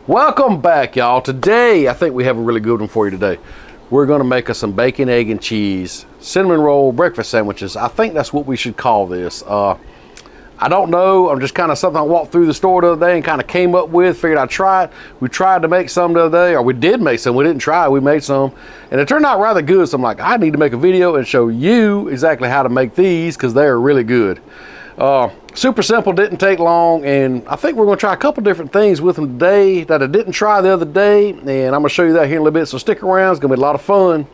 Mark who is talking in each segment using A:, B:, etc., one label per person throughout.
A: Welcome back, y'all. Today, I think we have a really good one for you today. We're gonna make us some bacon, egg, and cheese cinnamon roll breakfast sandwiches. I think that's what we should call this. I don't know, I'm just kind of something I walked through the store the other day and kind of came up with, figured I'd try it. We tried to make some the other day, or we did make some, we didn't try, we made some. And it turned out rather good, so I'm like, I need to make a video and show you exactly how to make these, because they're really good. Super simple, didn't take long, and I think we're gonna try a couple different things with them today that I didn't try the other day, and I'm gonna show you that here in a little bit, so stick around, it's gonna be a lot of fun.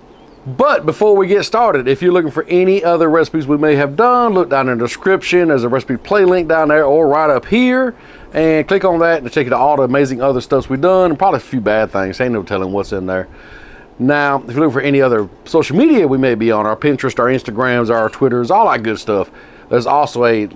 A: But before we get started, if you're looking for any other recipes we may have done, look down in the description. There's a recipe play link down there or right up here, and click on that and it'll take you to all the amazing other stuff we've done, and probably a few bad things. Ain't no telling what's in there. Now, if you're looking for any other social media we may be on, our Pinterest, our Instagrams, our Twitters, all that good stuff, there's also a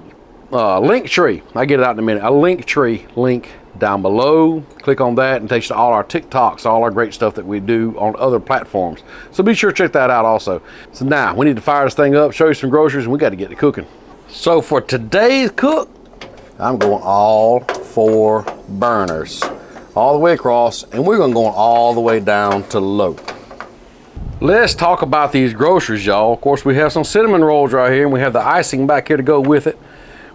A: link tree. I'll get it out in a minute. A link tree link down below. Click on that and it takes you to all our TikToks, all our great stuff that we do on other platforms. So be sure to check that out also. So now we need to fire this thing up, show you some groceries, and we got to get to cooking. So for today's cook, I'm going all 4 burners, all the way across, and we're gonna go all the way down to low. Let's talk about these groceries, y'all. Of course, we have some cinnamon rolls right here, and we have the icing back here to go with it.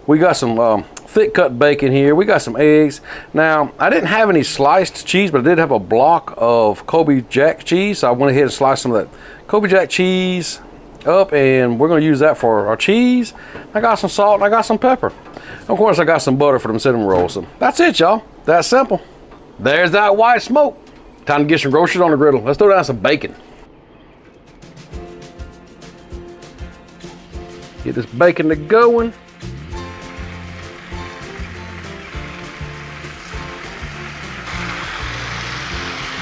A: We got some thick cut bacon here. We got some eggs. Now, I didn't have any sliced cheese, but I did have a block of Kobe Jack cheese. So I went ahead and sliced some of that Kobe Jack cheese up, and we're gonna use that for our cheese. I got some salt and I got some pepper. Of course, I got some butter for them cinnamon rolls. So that's it, y'all. That's simple. There's that white smoke. Time to get some groceries on the griddle. Let's throw down some bacon. Get this bacon to going.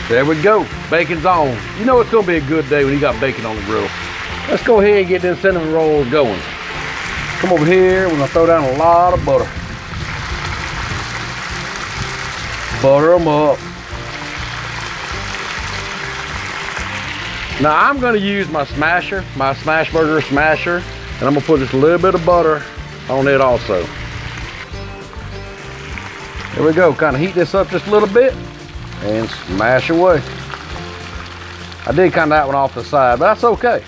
A: There we go, bacon's on. You know it's gonna be a good day when you got bacon on the grill. Let's go ahead and get them cinnamon rolls going. Come over here, we're gonna throw down a lot of butter. Butter them up. Now I'm gonna use my smasher, my smash burger smasher, and I'm gonna put just a little bit of butter on it also. There we go, kind of heat this up just a little bit and smash away. I did kind of that one off the side, but that's okay.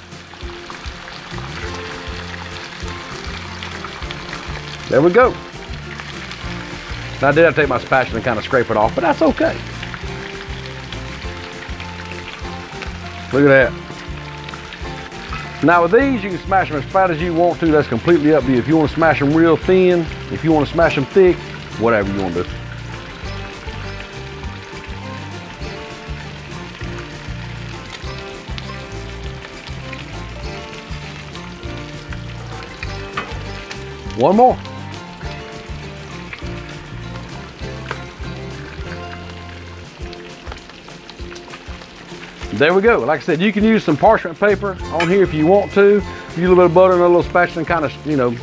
A: There we go. Now I did have to take my spatula and kind of scrape it off, but that's okay. Look at that. Now with these, you can smash them as fat as you want to. That's completely up to you. If you want to smash them real thin, if you want to smash them thick, whatever you want to do. One more. There we go. Like I said, you can use some parchment paper on here if you want to. Use a little bit of butter and a little spatula and kind of, you know,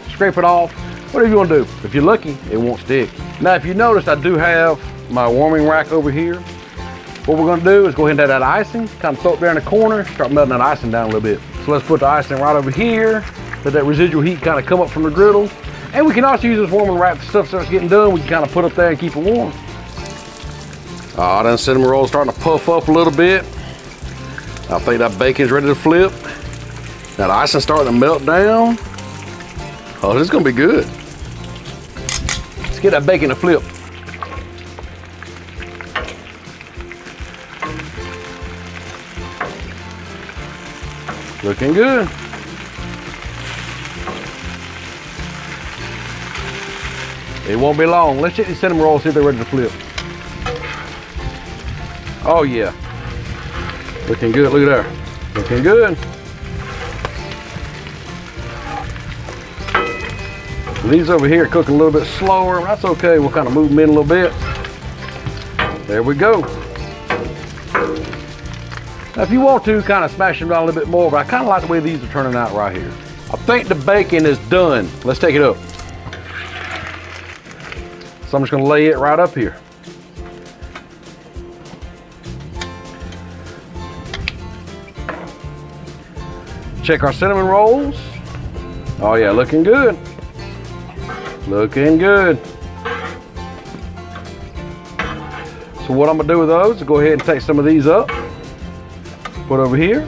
A: scrape it off. Whatever you want to do. If you're lucky, it won't stick. Now, if you notice, I do have my warming rack over here. What we're going to do is go ahead and add that icing, kind of throw it there in the corner, start melting that icing down a little bit. So let's put the icing right over here. Let that residual heat kind of come up from the griddle. And we can also use this warming rack. The stuff starts getting done, we can kind of put up there and keep it warm. Oh, that cinnamon roll starting to puff up a little bit. I think that bacon's ready to flip. Now the icing's starting to melt down. Oh, this is gonna be good. Let's get that bacon to flip. Looking good. It won't be long. Let's check these cinnamon rolls, see if they're ready to flip. Oh yeah. Looking good, look at that. Looking good. These over here are cooking a little bit slower. That's okay, we'll kind of move them in a little bit. There we go. Now if you want to, kind of smash them down a little bit more, but I kind of like the way these are turning out right here. I think the bacon is done. Let's take it up. So I'm just gonna lay it right up here. Check our cinnamon rolls. Oh yeah, looking good. Looking good. So what I'm gonna do with those is go ahead and take some of these up, put over here.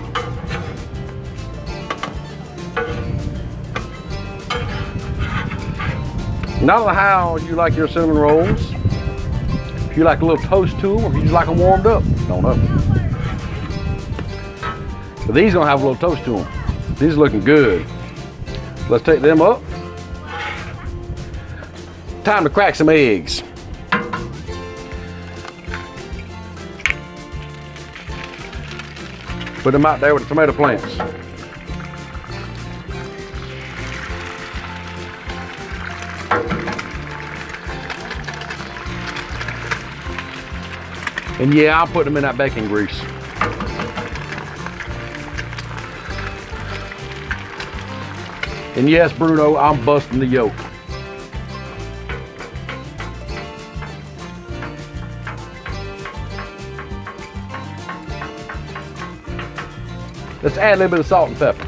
A: Not know how you like your cinnamon rolls. If you like a little toast to them, or if you just like them warmed up, don't know. But these gonna have a little toast to them. These are looking good. Let's take them up. Time to crack some eggs. Put them out there with the tomato plants. And yeah, I'll put them in that bacon grease. And yes, Bruno, I'm busting the yolk. Let's add a little bit of salt and pepper.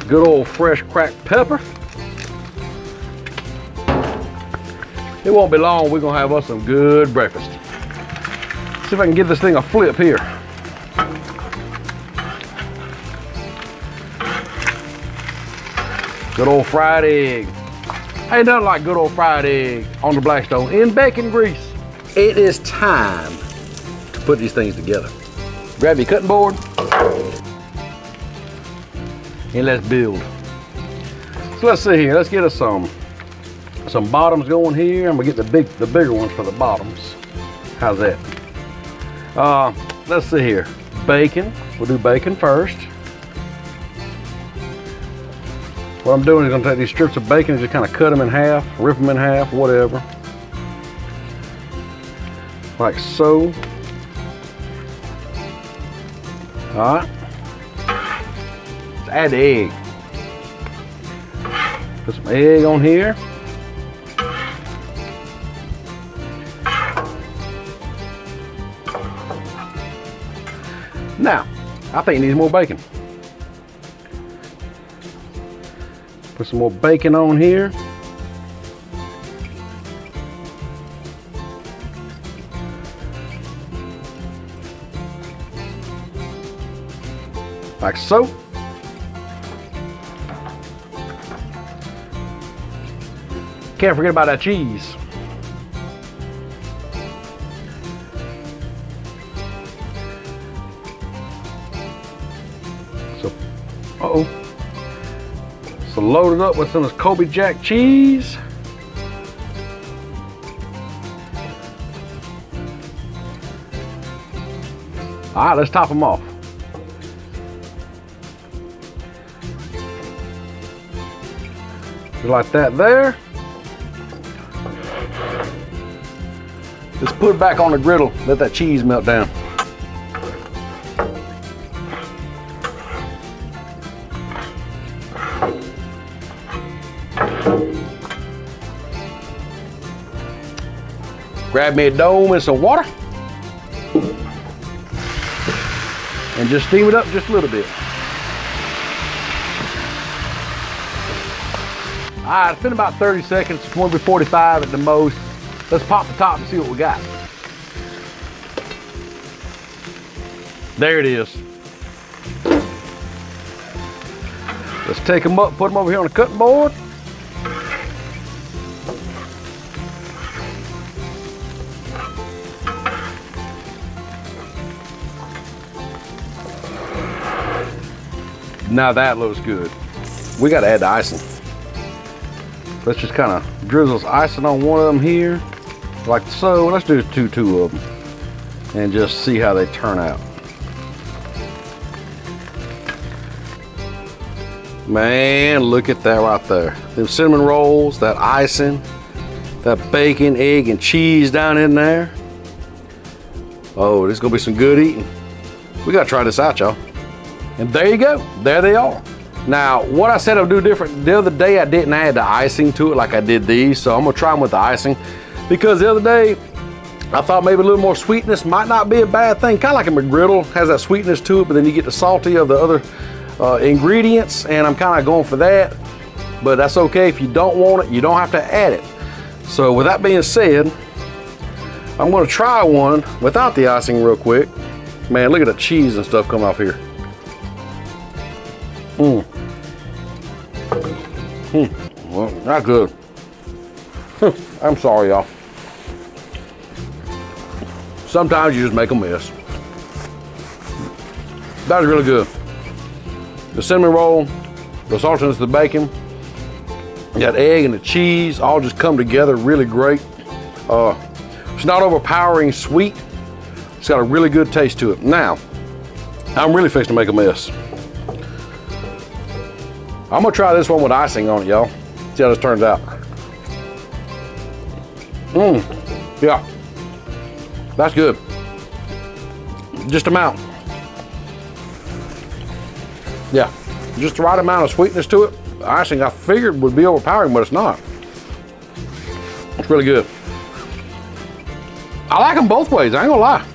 A: Good old fresh cracked pepper. It won't be long, we're gonna have us some good breakfast. See if I can give this thing a flip here. Good old fried egg. Ain't nothing like good old fried egg on the Blackstone in bacon grease. It is time to put these things together. Grab your cutting board and let's build. So let's see here. Let's get us some bottoms going here. I'm gonna get the bigger ones for the bottoms. How's that? Let's see here. Bacon. We'll do bacon first. What I'm doing is gonna take these strips of bacon and just kind of cut them in half, rip them in half, whatever. Like so. All right. Let's add the egg. Put some egg on here. Now, I think it needs more bacon. Put some more bacon on here. Like so. Can't forget about that cheese. So, So load it up with some of this Kobe Jack cheese. All right, let's top them off. Just like that there. Let's put it back on the griddle, let that cheese melt down. Grab me a dome and some water. And just steam it up just a little bit. All right, it's been about 30 seconds, it's going to be 45 at the most. Let's pop the top and see what we got. There it is. Let's take them up, put them over here on the cutting board. Now that looks good. We got to add the icing. Let's just kind of drizzle some icing on one of them here, like so. Let's do two of them and just see how they turn out. Man, look at that right there. Them cinnamon rolls, that icing, that bacon, egg, and cheese down in there. Oh, this is gonna be some good eating. We gotta try this out, y'all. And there you go, there they are. Now, what I said I'll do different, the other day I didn't add the icing to it like I did these, so I'm gonna try them with the icing. Because the other day, I thought maybe a little more sweetness might not be a bad thing. Kind of like a McGriddle, has that sweetness to it, but then you get the salty of the other ingredients, and I'm kind of going for that. But that's okay. If you don't want it, you don't have to add it. So with that being said, I'm gonna try one without the icing real quick. Man, look at the cheese and stuff coming off here. Well, not good. I'm sorry, y'all. Sometimes you just make a mess. That was really good. The cinnamon roll, the saltiness, the bacon, that egg and the cheese all just come together really great. It's not overpowering sweet. It's got a really good taste to it. Now, I'm really fixing to make a mess. I'm gonna try this one with icing on it, y'all. See how this turns out. Yeah. That's good. Just amount. Yeah, just the right amount of sweetness to it. The icing I figured would be overpowering, but it's not. It's really good. I like them both ways, I ain't gonna lie.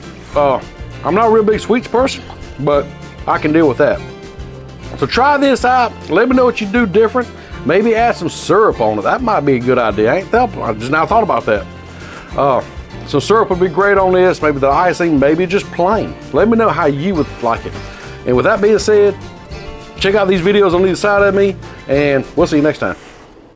A: I'm not a real big sweets person, but I can deal with that. So try this out. Let me know what you do different. Maybe add some syrup on it. That might be a good idea. I just now thought about that. So syrup would be great on this, maybe the icing, maybe just plain. Let me know how you would like it. And with that being said, check out these videos on either side of me, and we'll see you next time.